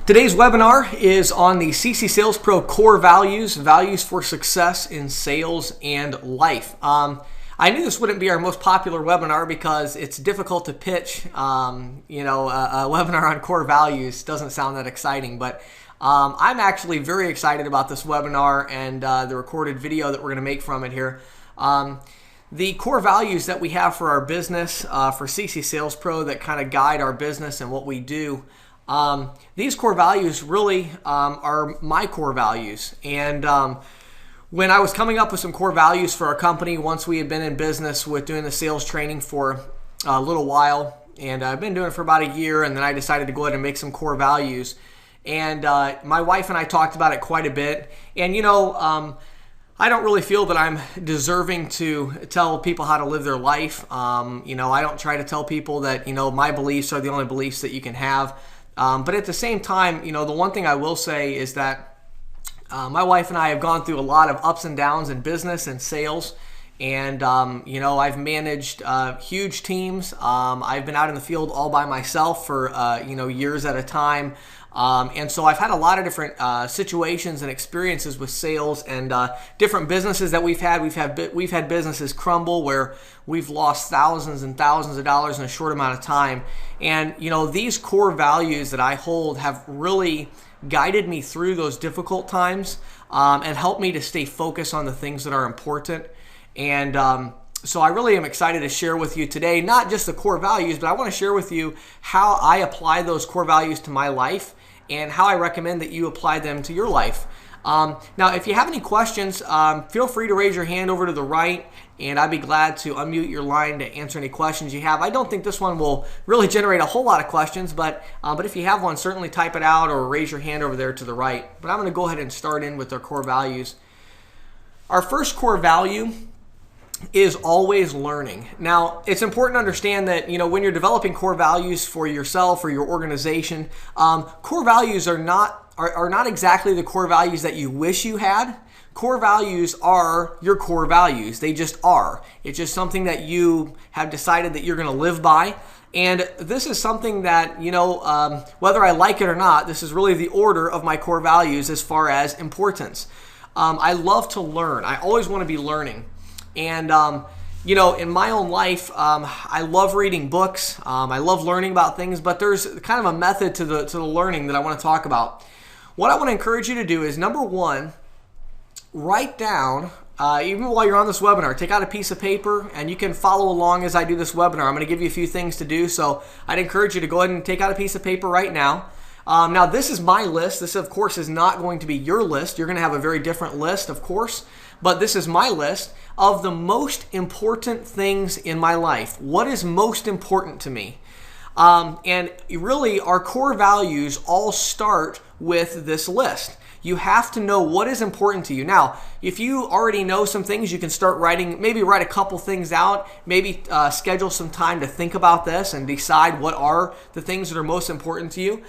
Today's webinar is on the CC Sales Pro core values, values for success in sales and life. I knew this wouldn't be our most popular webinar because it's difficult to pitch. A webinar on core values doesn't sound that exciting, but I'm actually very excited about this webinar and the recorded video that we're going to make from it here. The core values that we have for our business, for CC Sales Pro, that kind of guide our business and what we do. These core values really are my core values. And when I was coming up with some core values for our company, once we had been in business with doing the sales training for a little while, and I've been doing it for about a year, and then I decided to go ahead and make some core values. And my wife and I talked about it quite a bit. And I don't really feel that I'm deserving to tell people how to live their life. I don't try to tell people that, my beliefs are the only beliefs that you can have. But at the same time, the one thing I will say is that my wife and I have gone through a lot of ups and downs in business and sales. And, I've managed huge teams. I've been out in the field all by myself for, years at a time. And so I've had a lot of different situations and experiences with sales and different businesses that we've had. We've had businesses crumble where we've lost thousands and thousands of dollars in a short amount of time. And these core values that I hold have really guided me through those difficult times and helped me to stay focused on the things that are important. And so I really am excited to share with you today, not just the core values, but I want to share with you how I apply those core values to my life and how I recommend that you apply them to your life. Now, if you have any questions, feel free to raise your hand over to the right, and I'd be glad to unmute your line to answer any questions you have. I don't think this one will really generate a whole lot of questions, but if you have one, certainly type it out or raise your hand over there to the right. But I'm going to go ahead and start in with our core values. Our first core value is always learning. Now, it's important to understand that, when you're developing core values for yourself or your organization, core values are not exactly the core values that you wish you had. Core values are your core values. They just are. It's just something that you have decided that you're going to live by. And this is something that, whether I like it or not, this is really the order of my core values as far as importance. I love to learn. I always want to be learning. And, in my own life, I love reading books. I love learning about things, but there's kind of a method to the learning that I want to talk about. What I want to encourage you to do is, number one, write down, even while you're on this webinar, take out a piece of paper and you can follow along as I do this webinar. I'm going to give you a few things to do, so I'd encourage you to go ahead and take out a piece of paper right now. Now, this is my list. This, of course, is not going to be your list. You're going to have a very different list, of course. But this is my list of the most important things in my life. What is most important to me? And really, our core values all start with this list. You have to know what is important to you. Now, if you already know some things, you can start writing, maybe write a couple things out, maybe schedule some time to think about this and decide what are the things that are most important to you.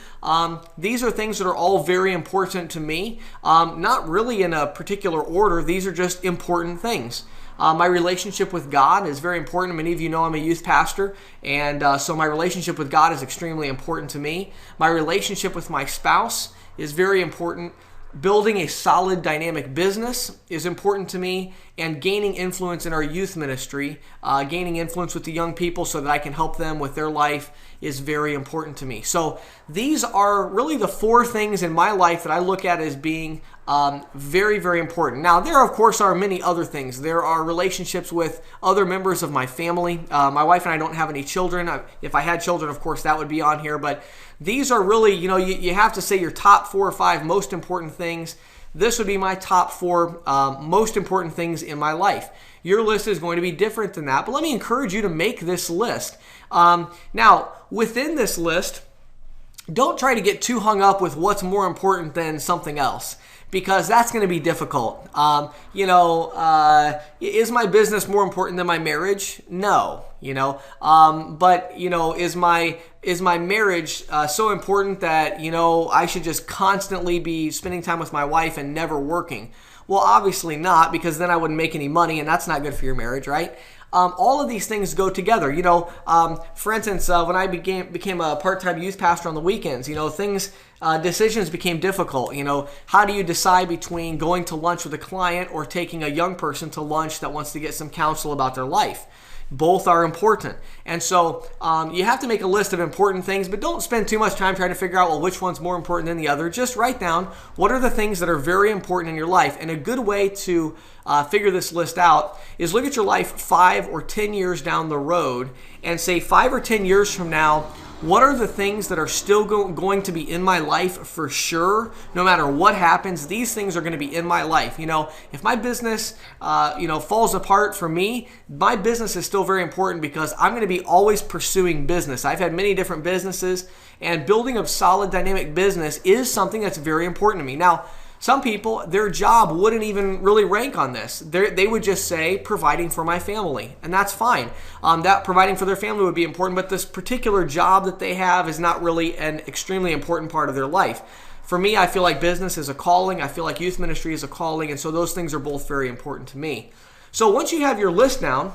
These are things that are all very important to me, not really in a particular order. These are just important things. My relationship with God is very important. Many of you know I'm a youth pastor, and so my relationship with God is extremely important to me. My relationship with my spouse is very important. Building a solid, dynamic business is important to me, and gaining influence in our youth ministry, gaining influence with the young people so that I can help them with their life is very important to me. So these are really the four things in my life that I look at as being very, very important. Now, there, of course, are many other things. There are relationships with other members of my family. My wife and I don't have any children. If I had children, of course, that would be on here. But these are really, you have to say your top 4 or 5 most important things. This would be my top 4 most important things in my life. Your list is going to be different than that, but let me encourage you to make this list. Now, within this list, don't try to get too hung up with what's more important than something else, because that's going to be difficult. Is my business more important than my marriage? No. But is my marriage so important that I should just constantly be spending time with my wife and never working? Well, obviously not, because then I wouldn't make any money, and that's not good for your marriage, right? All of these things go together. For instance, when I became a part-time youth pastor on the weekends, things decisions became difficult. How do you decide between going to lunch with a client or taking a young person to lunch that wants to get some counsel about their life? Both are important. And so you have to make a list of important things, but don't spend too much time trying to figure out, well, which one's more important than the other. Just write down what are the things that are very important in your life. And a good way to figure this list out is look at your life 5 or 10 years down the road and say 5 or 10 years from now, what are the things that are still going to be in my life for sure? No matter what happens, these things are going to be in my life. If my business, falls apart for me, my business is still very important because I'm going to be always pursuing business. I've had many different businesses, and building a solid, dynamic business is something that's very important to me. Now, some people, their job wouldn't even really rank on this. They would just say providing for my family, and that's fine. That providing for their family would be important, but this particular job that they have is not really an extremely important part of their life. For me, I feel like business is a calling. I feel like youth ministry is a calling, and so those things are both very important to me. So once you have your list down,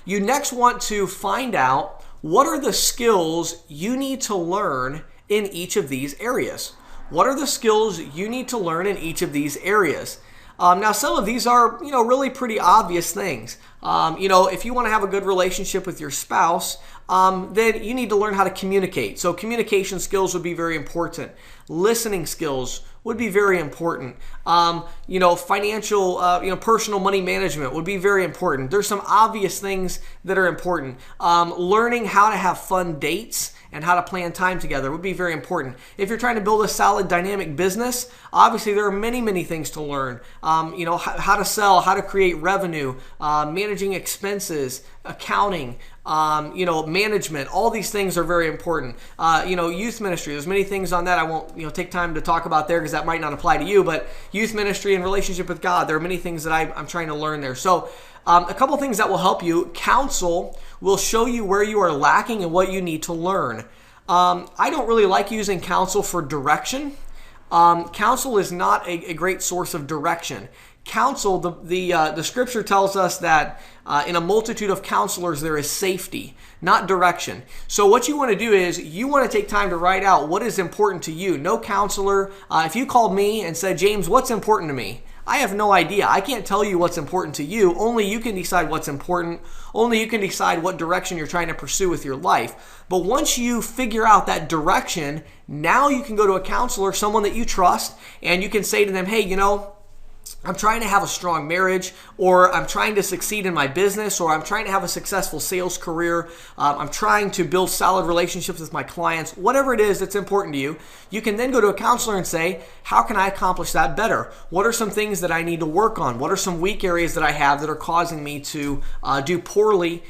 you next want to find out what are the skills you need to learn in each of these areas. What are the skills you need to learn in each of these areas? Now, some of these are, really pretty obvious things. If you want to have a good relationship with your spouse, then you need to learn how to communicate. So communication skills would be very important. Listening skills would be very important. Financial, personal money management would be very important. There's some obvious things that are important. Learning how to have fun dates and how to plan time together would be very important. If you're trying to build a solid, dynamic business, obviously there are many, many things to learn. How to sell, how to create revenue, managing expenses, accounting, management. All these things are very important. Youth ministry. There's many things on that I won't take time to talk about there because that might not apply to you. But youth ministry and relationship with God, there are many things that I'm trying to learn there. So a couple things that will help you. Counsel will show you where you are lacking and what you need to learn. I don't really like using counsel for direction. Counsel is not a great source of direction. Counsel, the scripture tells us that in a multitude of counselors there is safety, not direction. So what you want to do is you want to take time to write out what is important to you. No counselor, if you called me and said, James, what's important to me? I have no idea. I can't tell you what's important to you. Only you can decide what's important. Only you can decide what direction you're trying to pursue with your life. But once you figure out that direction, now you can go to a counselor, someone that you trust, and you can say to them, hey, I'm trying to have a strong marriage, or I'm trying to succeed in my business, or I'm trying to have a successful sales career. I'm trying to build solid relationships with my clients. Whatever it is that's important to you, you can then go to a counselor and say, how can I accomplish that better? What are some things that I need to work on? What are some weak areas that I have that are causing me to do poorly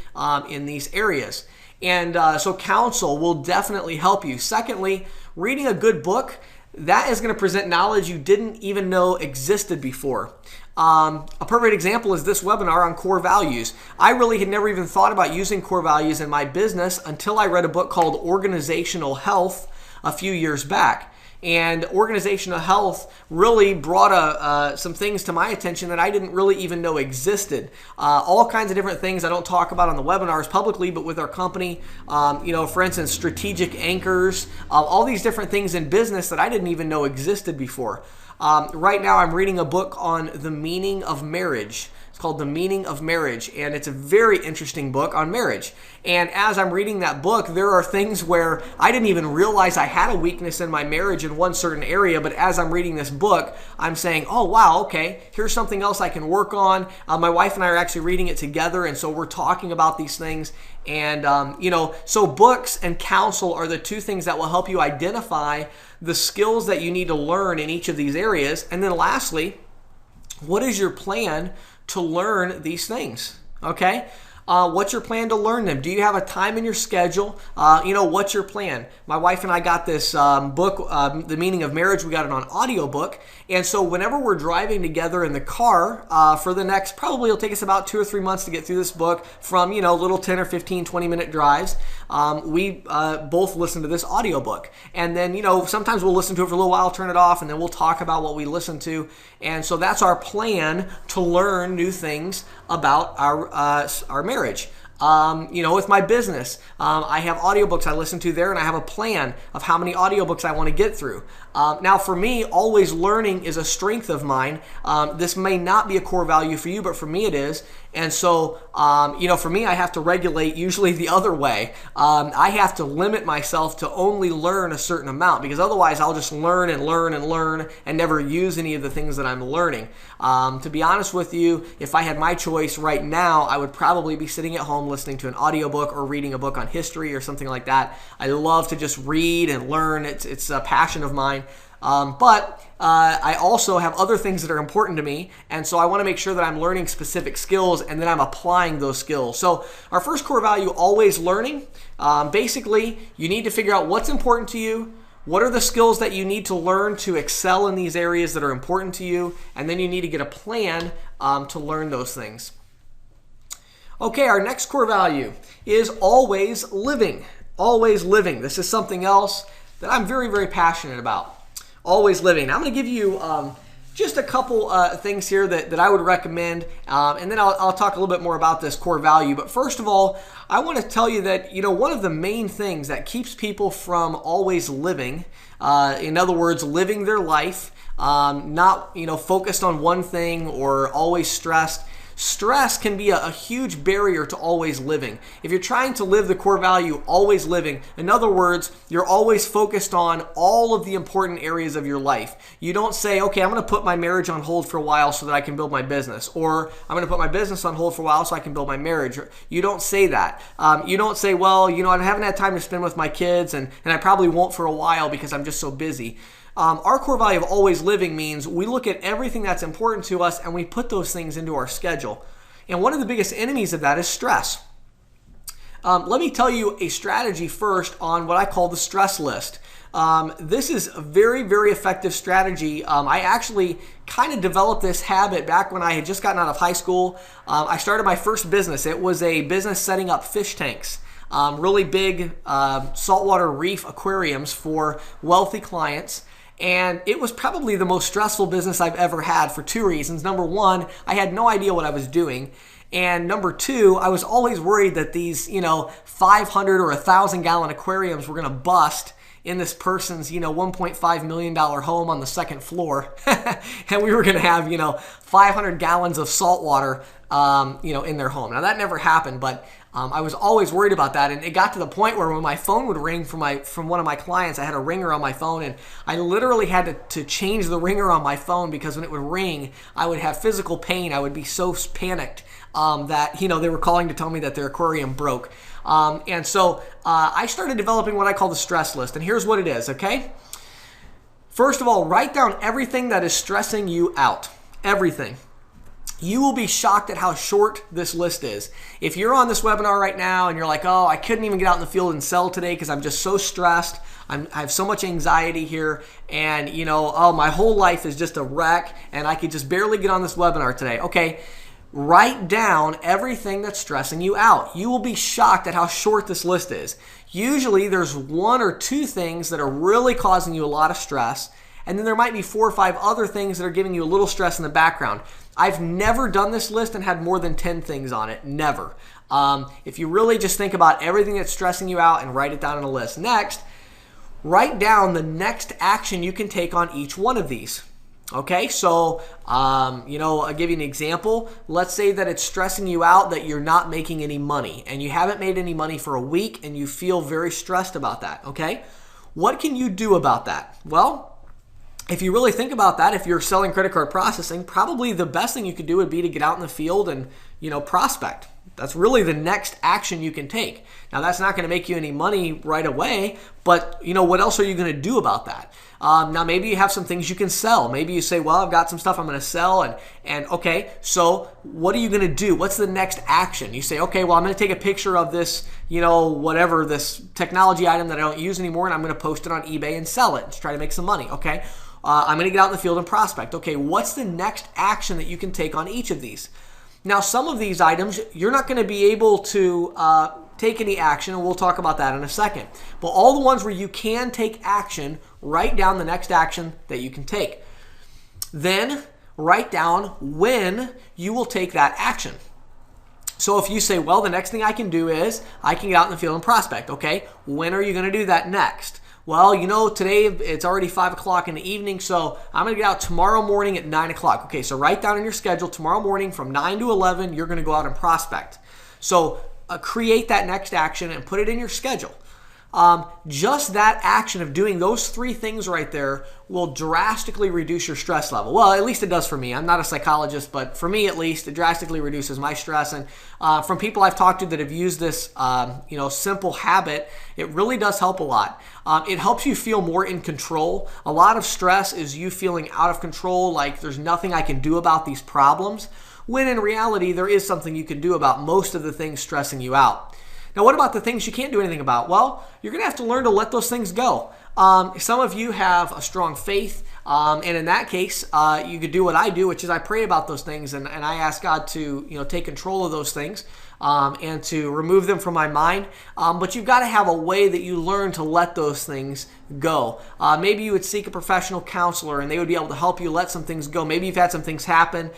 in these areas? And so counsel will definitely help you. Secondly, reading a good book, that is going to present knowledge you didn't even know existed before. A perfect example is this webinar on core values. I really had never even thought about using core values in my business until I read a book called Organizational Health a few years back. And organizational health really brought some things to my attention that I didn't really even know existed. All kinds of different things I don't talk about on the webinars publicly, but with our company, for instance, strategic anchors, all these different things in business that I didn't even know existed before. Right now I'm reading a book on the meaning of marriage. It's called The Meaning of Marriage, and it's a very interesting book on marriage. And as I'm reading that book, there are things where I didn't even realize I had a weakness in my marriage in one certain area, but as I'm reading this book, I'm saying, oh, wow, okay, here's something else I can work on. My wife and I are actually reading it together, and so we're talking about these things. And, so books and counsel are the two things that will help you identify the skills that you need to learn in each of these areas. And then lastly, what is your plan to learn these things? Okay? What's your plan to learn them? Do you have a time in your schedule? What's your plan? My wife and I got this book, The Meaning of Marriage. We got it on audiobook. And so whenever we're driving together in the car for the next, probably it'll take us about 2 or 3 months to get through this book from, little 10 or 15, 20-minute drives. We both listen to this audiobook. And then, sometimes we'll listen to it for a little while, turn it off, and then we'll talk about what we listen to. And so that's our plan to learn new things about our marriage. With my business, I have audiobooks I listen to there, and I have a plan of how many audiobooks I want to get through. Now, for me, always learning is a strength of mine. This may not be a core value for you, but for me it is. And so, for me, I have to regulate usually the other way. I have to limit myself to only learn a certain amount, because otherwise I'll just learn and learn and learn and never use any of the things that I'm learning. To be honest with you, if I had my choice right now, I would probably be sitting at home listening to an audiobook or reading a book on history or something like that. I love to just read and learn. It's a passion of mine. But I also have other things that are important to me, and so I want to make sure that I'm learning specific skills and then I'm applying those skills. So our first core value, always learning. Basically, you need to figure out what's important to you, what are the skills that you need to learn to excel in these areas that are important to you, and then you need to get a plan to learn those things. Okay, our next core value is always living. Always living. This is something else that I'm very, very passionate about. Always living. I'm going to give you just a couple things here that I would recommend, and then I'll talk a little bit more about this core value. But first of all, I want to tell you that one of the main things that keeps people from always living, in other words, living their life, not focused on one thing or always stressed. Stress can be a huge barrier to always living. If you're trying to live the core value, always living, in other words, you're always focused on all of the important areas of your life. You don't say, okay, I'm going to put my marriage on hold for a while so that I can build my business, or I'm going to put my business on hold for a while so I can build my marriage. You don't say that. You don't say, well, I haven't had time to spend with my kids, and I probably won't for a while because I'm just so busy. Our core value of always living means we look at everything that's important to us and we put those things into our schedule. And one of the biggest enemies of that is stress. Let me tell you a strategy first on what I call the stress list. This is a very, very effective strategy. I actually kind of developed this habit back when I had just gotten out of high school. I started my first business. It was a business setting up fish tanks. Really big saltwater reef aquariums for wealthy clients. And it was probably the most stressful business I've ever had for two reasons. Number one, I had no idea what I was doing. And number two, I was always worried that these, 500 or 1,000 gallon aquariums were going to bust in this person's, $1.5 million home on the second floor. And we were going to have, 500 gallons of salt water, in their home. Now that never happened, but I was always worried about that, and it got to the point where when my phone would ring from one of my clients, I had a ringer on my phone, and I literally had to change the ringer on my phone because when it would ring, I would have physical pain. I would be so panicked that they were calling to tell me that their aquarium broke. And so I started developing what I call the stress list, and here's what it is, okay? First of all, write down everything that is stressing you out. Everything. You will be shocked at how short this list is. If you're on this webinar right now and you're like, oh, I couldn't even get out in the field and sell today because I'm just so stressed, I have so much anxiety here, and my whole life is just a wreck and I could just barely get on this webinar today. Okay, write down everything that's stressing you out. You will be shocked at how short this list is. Usually there's one or two things that are really causing you a lot of stress, and then there might be 4 or 5 other things that are giving you a little stress in the background. I've never done this list and had more than 10 things on it. Never. If you really just think about everything that's stressing you out and write it down on a list. Next, write down the next action you can take on each one of these. Okay, so, I'll give you an example. Let's say that it's stressing you out that you're not making any money and you haven't made any money for a week and you feel very stressed about that, okay? What can you do about that? Well, if you really think about that, if you're selling credit card processing, probably the best thing you could do would be to get out in the field and, prospect. That's really the next action you can take. Now, that's not going to make you any money right away, but, what else are you going to do about that? Now, maybe you have some things you can sell. Maybe you say, well, I've got some stuff I'm going to sell, and okay, so what are you going to do? What's the next action? You say, okay, well, I'm going to take a picture of this, whatever, this technology item that I don't use anymore, and I'm going to post it on eBay and sell it to try to make some money, okay? I'm going to get out in the field and prospect. Okay, what's the next action that you can take on each of these? Now, some of these items, you're not going to be able to take any action, and we'll talk about that in a second. But all the ones where you can take action, write down the next action that you can take. Then, write down when you will take that action. So if you say, well, the next thing I can do is I can get out in the field and prospect. Okay, when are you going to do that next? Well, today it's already 5 o'clock in the evening, so I'm going to get out tomorrow morning at 9 o'clock. Okay, so write down in your schedule tomorrow morning from 9 to 11, you're going to go out and prospect. So create that next action and put it in your schedule. Just that action of doing those 3 things right there will drastically reduce your stress level. Well, at least it does for me. I'm not a psychologist, but for me at least, it drastically reduces my stress. And from people I've talked to that have used this, simple habit, it really does help a lot. It helps you feel more in control. A lot of stress is you feeling out of control, like there's nothing I can do about these problems, when in reality, there is something you can do about most of the things stressing you out. Now, what about the things you can't do anything about? Well, you're going to have to learn to let those things go. Some of you have a strong faith, and in that case, you could do what I do, which is I pray about those things, and I ask God to take control of those things and to remove them from my mind. But you've got to have a way that you learn to let those things go. Maybe you would seek a professional counselor, and they would be able to help you let some things go. Maybe you've had some things happen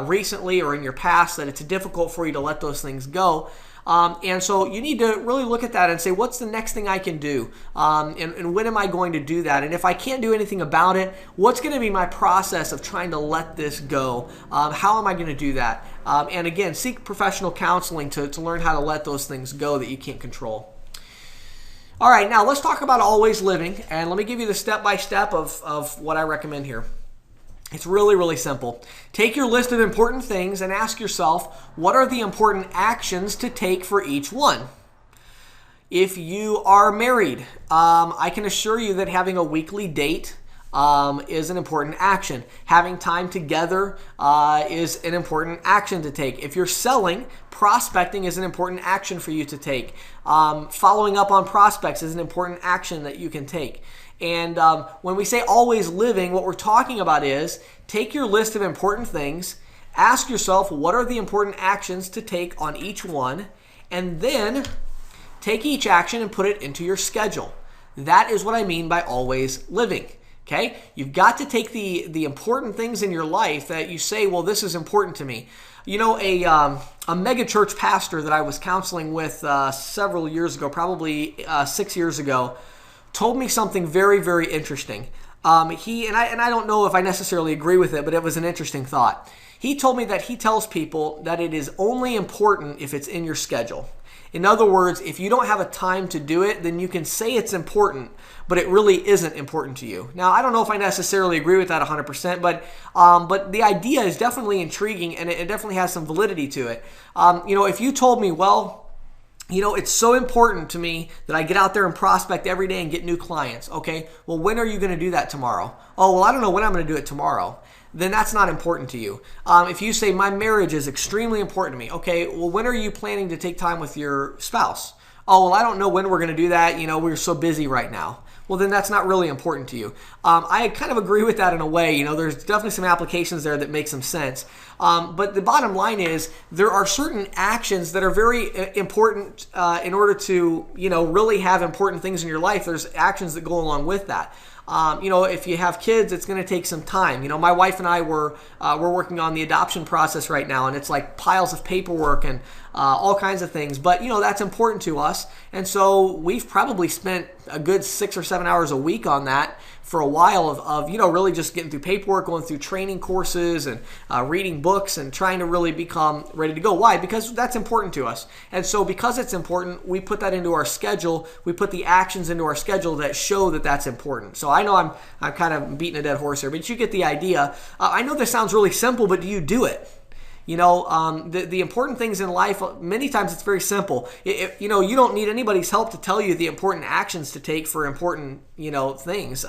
recently or in your past that it's difficult for you to let those things go. And so you need to really look at that and say, what's the next thing I can do? And when am I going to do that? And if I can't do anything about it, what's going to be my process of trying to let this go? How am I going to do that? And again, seek professional counseling to learn how to let those things go that you can't control. All right, now let's talk about always living. And let me give you the step-by-step of what I recommend here. It's really, really simple. Take your list of important things and ask yourself, what are the important actions to take for each one? If you are married, I can assure you that having a weekly date is an important action. Having time together is an important action to take. If you're selling, prospecting is an important action for you to take. Following up on prospects is an important action that you can take. And when we say always living, what we're talking about is take your list of important things, ask yourself what are the important actions to take on each one, and then take each action and put it into your schedule. That is what I mean by always living. Okay? You've got to take the important things in your life that you say, well, this is important to me. A mega church pastor that I was counseling with several years ago, probably 6 years ago, told me something very, very interesting. I don't know if I necessarily agree with it, but it was an interesting thought. He told me that he tells people that it is only important if it's in your schedule. In other words, if you don't have a time to do it, then you can say it's important, but it really isn't important to you. Now, I don't know if I necessarily agree with that 100%, but the idea is definitely intriguing, and it definitely has some validity to it. If you told me, well, it's so important to me that I get out there and prospect every day and get new clients. Okay, well, when are you going to do that tomorrow? Oh, well, I don't know when I'm going to do it tomorrow. Then that's not important to you. If you say my marriage is extremely important to me. Okay, well, when are you planning to take time with your spouse? Oh, well, I don't know when we're going to do that. We're so busy right now. Well, then that's not really important to you. I kind of agree with that in a way. There's definitely some applications there that make some sense. But the bottom line is there are certain actions that are very important in order to, really have important things in your life. There's actions that go along with that. If you have kids, it's going to take some time. My wife and I we're working on the adoption process right now, and it's like piles of paperwork and all kinds of things. But that's important to us, and so we've probably spent a good 6 or 7 hours a week on that for a while of really just getting through paperwork, going through training courses and reading books and trying to really become ready to go. Why? Because that's important to us. And so because it's important, we put that into our schedule. We put the actions into our schedule that show that that's important. So I know I'm kind of beating a dead horse here, but you get the idea. I know this sounds really simple, but do you do it? The important things in life, many times it's very simple. You don't need anybody's help to tell you the important actions to take for important, things.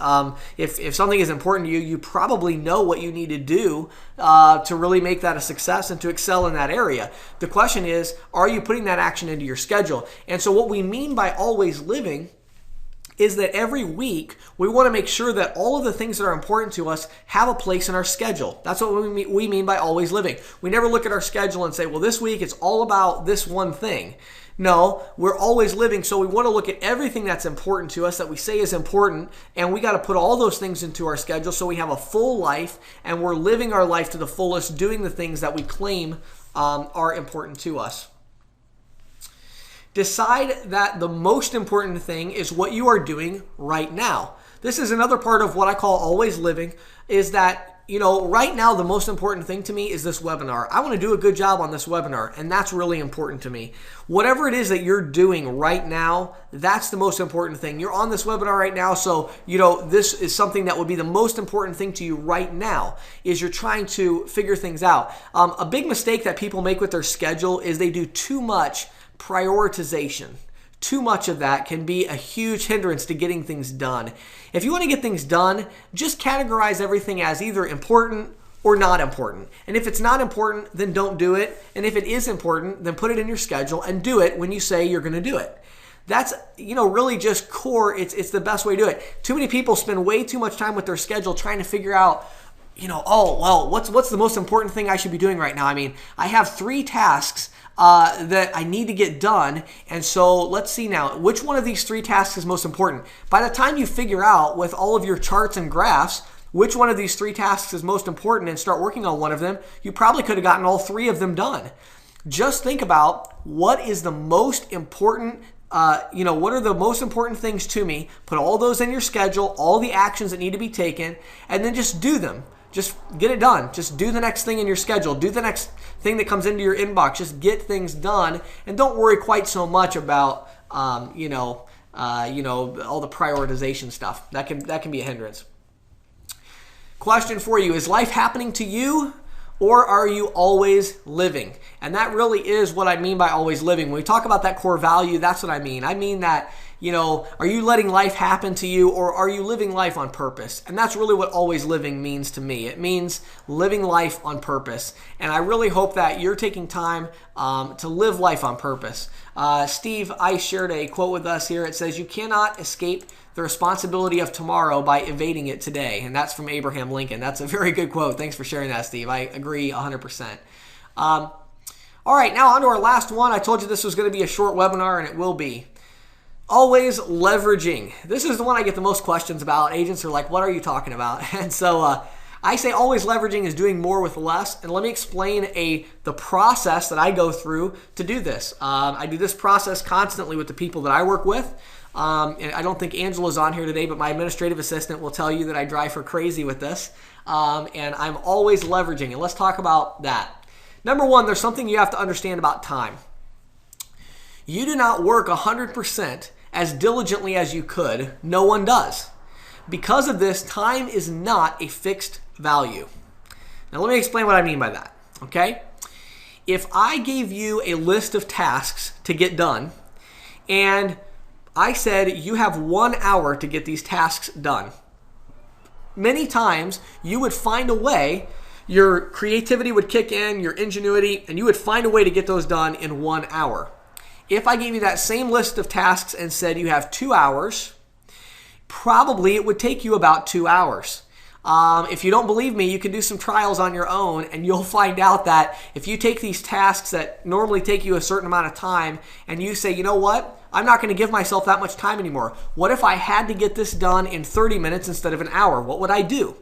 If something is important to you, you probably know what you need to do to really make that a success and to excel in that area. The question is, are you putting that action into your schedule? And so what we mean by always living is that every week we want to make sure that all of the things that are important to us have a place in our schedule. That's what we mean by always living. We never look at our schedule and say, well, this week it's all about this one thing. No, we're always living, so we want to look at everything that's important to us that we say is important, and we got to put all those things into our schedule so we have a full life and we're living our life to the fullest, doing the things that we claim are important to us. Decide that the most important thing is what you are doing right now. This is another part of what I call always living, is that, right now the most important thing to me is this webinar. I want to do a good job on this webinar, and that's really important to me. Whatever it is that you're doing right now, that's the most important thing. You're on this webinar right now, so this is something that would be the most important thing to you right now, is you're trying to figure things out. A big mistake that people make with their schedule is they do too much prioritization. Too much of that can be a huge hindrance to getting things done. If you want to get things done, just categorize everything as either important or not important. And if it's not important, then don't do it. And if it is important, then put it in your schedule and do it when you say you're going to do it. That's, really just core. It's the best way to do it. Too many people spend way too much time with their schedule trying to figure out, what's the most important thing I should be doing right now? I mean, I have 3 tasks that I need to get done. And so let's see now, which one of these 3 tasks is most important? By the time you figure out with all of your charts and graphs, which one of these 3 tasks is most important and start working on one of them, you probably could have gotten all 3 of them done. Just think about what is the most important, what are the most important things to me? Put all those in your schedule, all the actions that need to be taken, and then just do them. Just get it done. Just do the next thing in your schedule. Do the next thing that comes into your inbox. Just get things done, and don't worry quite so much about all the prioritization stuff. That can be a hindrance. Question for you: is life happening to you, or are you always living? And that really is what I mean by always living. When we talk about that core value, that's what I mean. I mean that, are you letting life happen to you, or are you living life on purpose? And that's really what always living means to me. It means living life on purpose. And I really hope that you're taking time to live life on purpose. Steve Ice shared a quote with us here. It says, "You cannot escape the responsibility of tomorrow by evading it today." And that's from Abraham Lincoln. That's a very good quote. Thanks for sharing that, Steve. I agree 100%. All right, now on to our last one. I told you this was going to be a short webinar, and it will be. Always leveraging. This is the one I get the most questions about. Agents are like, what are you talking about? And so I say always leveraging is doing more with less. And let me explain the process that I go through to do this. I do this process constantly with the people that I work with. And I don't think Angela's on here today, but my administrative assistant will tell you that I drive her crazy with this. And I'm always leveraging. And let's talk about that. Number one, there's something you have to understand about time. You do not work 100% as diligently as you could. No one does. Because of this, time is not a fixed value. Now let me explain what I mean by that, okay? If I gave you a list of tasks to get done, and I said you have 1 hour to get these tasks done, many times you would find a way, your creativity would kick in, your ingenuity, and you would find a way to get those done in 1 hour. If I gave you that same list of tasks and said you have 2 hours, probably it would take you about 2 hours. If you don't believe me, you can do some trials on your own, and you'll find out that if you take these tasks that normally take you a certain amount of time and you say, you know what, I'm not going to give myself that much time anymore. What if I had to get this done in 30 minutes instead of an hour? What would I do?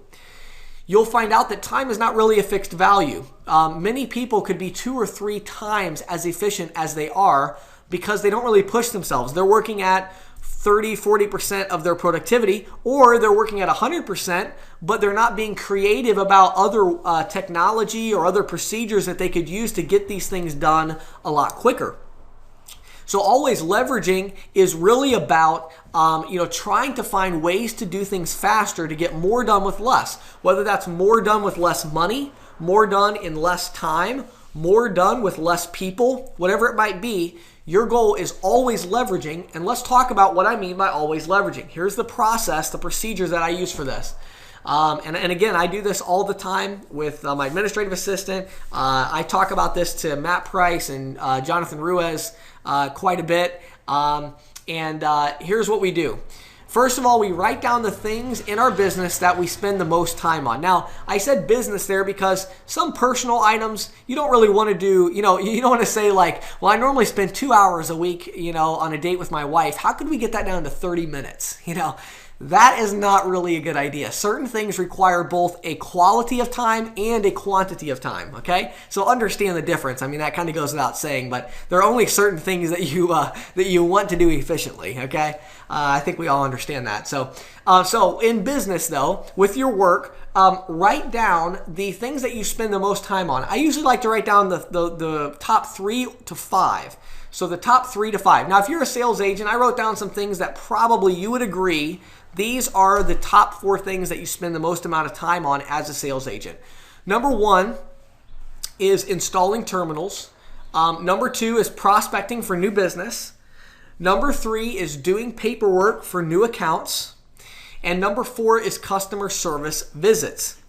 You'll find out that time is not really a fixed value. Many people could be 2 or 3 times as efficient as they are because they don't really push themselves. They're working at 30, 40% of their productivity, or they're working at 100%, but they're not being creative about other technology or other procedures that they could use to get these things done a lot quicker. So always leveraging is really about trying to find ways to do things faster to get more done with less. Whether that's more done with less money, more done in less time, more done with less people, whatever it might be, your goal is always leveraging. And let's talk about what I mean by always leveraging. Here's the process, the procedures that I use for this. And again, I do this all the time with my administrative assistant. I talk about this to Matt Price and Jonathan Ruiz quite a bit. Here's what we do. First of all, we write down the things in our business that we spend the most time on. Now, I said business there because some personal items you don't really want to do. You don't want to say like, well, I normally spend 2 hours a week, on a date with my wife. How could we get that down to 30 minutes? That is not really a good idea. Certain things require both a quality of time and a quantity of time, okay? So understand the difference. I mean, that kind of goes without saying, but there are only certain things that you want to do efficiently, okay? I think we all understand that. So in business, though, with your work, write down the things that you spend the most time on. I usually like to write down the top 3 to 5. So the top 3 to 5. Now, if you're a sales agent, I wrote down some things that probably you would agree these are the top 4 things that you spend the most amount of time on as a sales agent. Number 1 is installing terminals. Number 2 is prospecting for new business. Number 3 is doing paperwork for new accounts. And number 4 is customer service visits.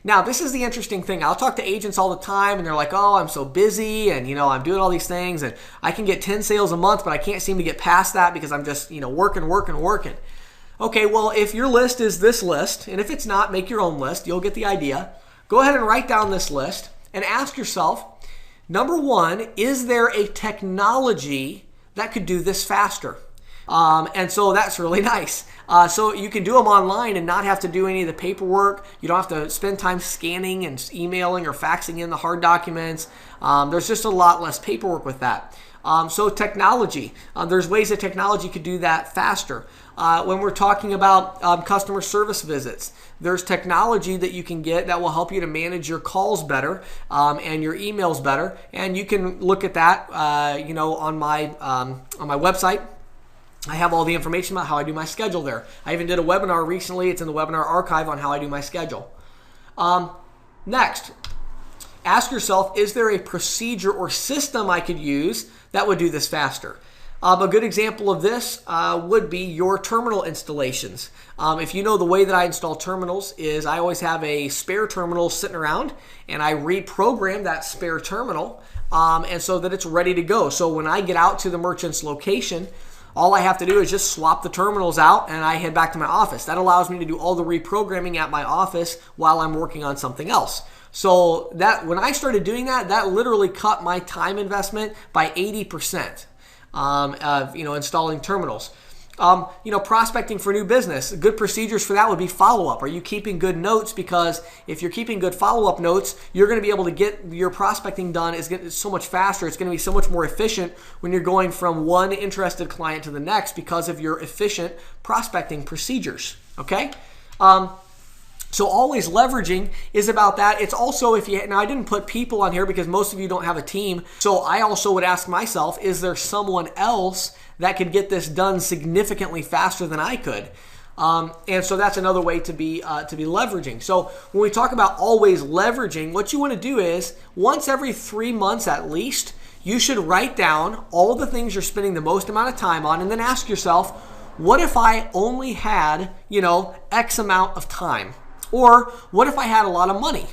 Now, this is the interesting thing. I'll talk to agents all the time, and they're like, oh, I'm so busy, and, I'm doing all these things, and I can get 10 sales a month, but I can't seem to get past that because I'm just, working. Okay, well, if your list is this list, and if it's not, make your own list. You'll get the idea. Go ahead and write down this list and ask yourself, number 1, is there a technology that could do this faster? And so that's really nice. So you can do them online and not have to do any of the paperwork. You don't have to spend time scanning and emailing or faxing in the hard documents. There's just a lot less paperwork with that. So technology, there's ways that technology could do that faster. When we're talking about customer service visits, there's technology that you can get that will help you to manage your calls better and your emails better. And you can look at that, on my website. I have all the information about how I do my schedule there. I even did a webinar recently. It's in the webinar archive on how I do my schedule. Next, ask yourself, is there a procedure or system I could use that would do this faster? A good example of this would be your terminal installations. If you know, the way that I install terminals is I always have a spare terminal sitting around, and I reprogram that spare terminal and so that it's ready to go. So when I get out to the merchant's location, all I have to do is just swap the terminals out and I head back to my office. That allows me to do all the reprogramming at my office while I'm working on something else. So that when I started doing that, that literally cut my time investment by 80% of installing terminals. Prospecting for new business. Good procedures for that would be follow-up. Are you keeping good notes? Because if you're keeping good follow-up notes, you're going to be able to get your prospecting done so much faster. It's going to be so much more efficient when you're going from one interested client to the next because of your efficient prospecting procedures. Okay? So always leveraging is about that. It's also, now I didn't put people on here because most of you don't have a team. So I also would ask myself, is there someone else that could get this done significantly faster than I could? And so that's another way to be leveraging. So when we talk about always leveraging, what you want to do is once every 3 months at least, you should write down all the things you're spending the most amount of time on and then ask yourself, what if I only had, X amount of time? Or what if I had a lot of money?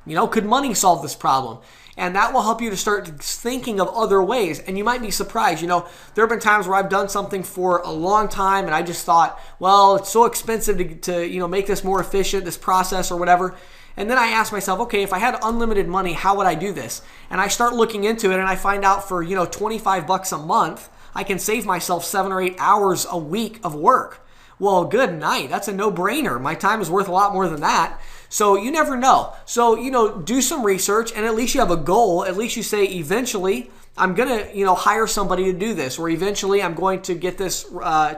Could money solve this problem? And that will help you to start thinking of other ways. And you might be surprised. There have been times where I've done something for a long time and I just thought, well, it's so expensive to make this more efficient, this process or whatever. And then I ask myself, okay, if I had unlimited money, how would I do this? And I start looking into it and I find out for, $25 a month, I can save myself 7 or 8 hours a week of work. Well, good night. That's a no-brainer. My time is worth a lot more than that. So you never know. So, do some research and at least you have a goal. At least you say, eventually, I'm going to, hire somebody to do this, or eventually I'm going to get this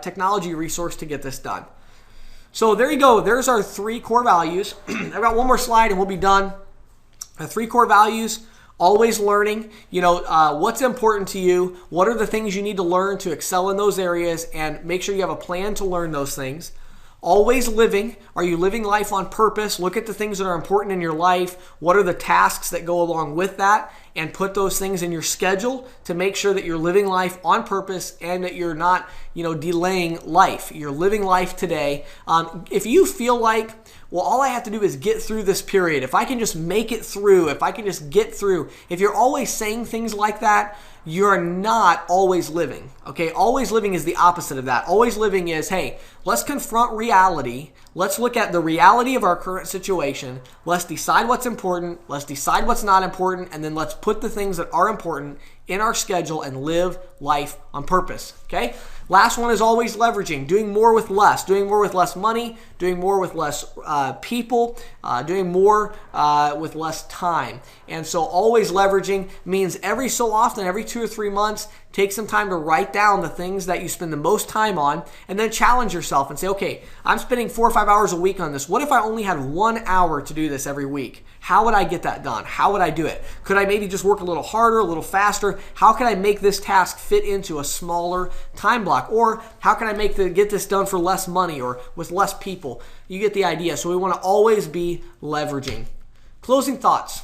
technology resource to get this done. So there you go. There's our 3 core values. I've got one more slide and we'll be done. Our 3 core values. Always learning, what's important to you, what are the things you need to learn to excel in those areas, and make sure you have a plan to learn those things. Always living, are you living life on purpose? Look at the things that are important in your life. What are the tasks that go along with that? And put those things in your schedule to make sure that you're living life on purpose and that you're not, delaying life. You're living life today. If you feel like, well, all I have to do is get through this period. If I can just make it through, if I can just get through, if you're always saying things like that, you're not always living, okay? Always living is the opposite of that. Always living is, hey, let's confront reality. Let's look at the reality of our current situation. Let's decide what's important. Let's decide what's not important. And then let's put the things that are important in our schedule and live life on purpose. Okay? Last one is always leveraging, doing more with less money, doing more with less people, doing more with less time. And so always leveraging means every so often, every 2 or 3 months, take some time to write down the things that you spend the most time on and then challenge yourself and say, okay, I'm spending 4 or 5 hours a week on this. What if I only had 1 hour to do this every week? How would I get that done? How would I do it? Could I maybe just work a little harder, a little faster? How can I make this task fit into a smaller time block? Or how can I get this done for less money or with less people? You get the idea. So we want to always be leveraging. Closing thoughts.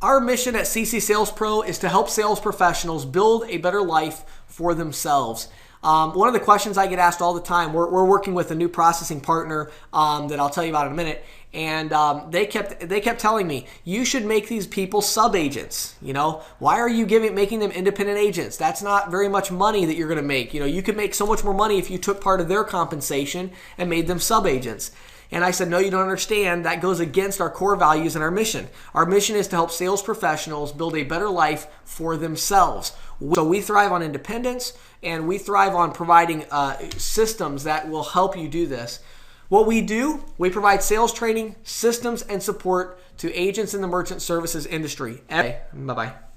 Our mission at CC Sales Pro is to help sales professionals build a better life for themselves. One of the questions I get asked all the time, we're working with a new processing partner that I'll tell you about in a minute, and they kept telling me, you should make these people sub-agents. You know, why are you making them independent agents? That's not very much money that you're going to make. You know, you could make so much more money if you took part of their compensation and made them sub-agents. And I said, no, you don't understand. That goes against our core values and our mission. Our mission is to help sales professionals build a better life for themselves. So we thrive on independence, and we thrive on providing systems that will help you do this. What we do, we provide sales training, systems, and support to agents in the merchant services industry. Bye-bye.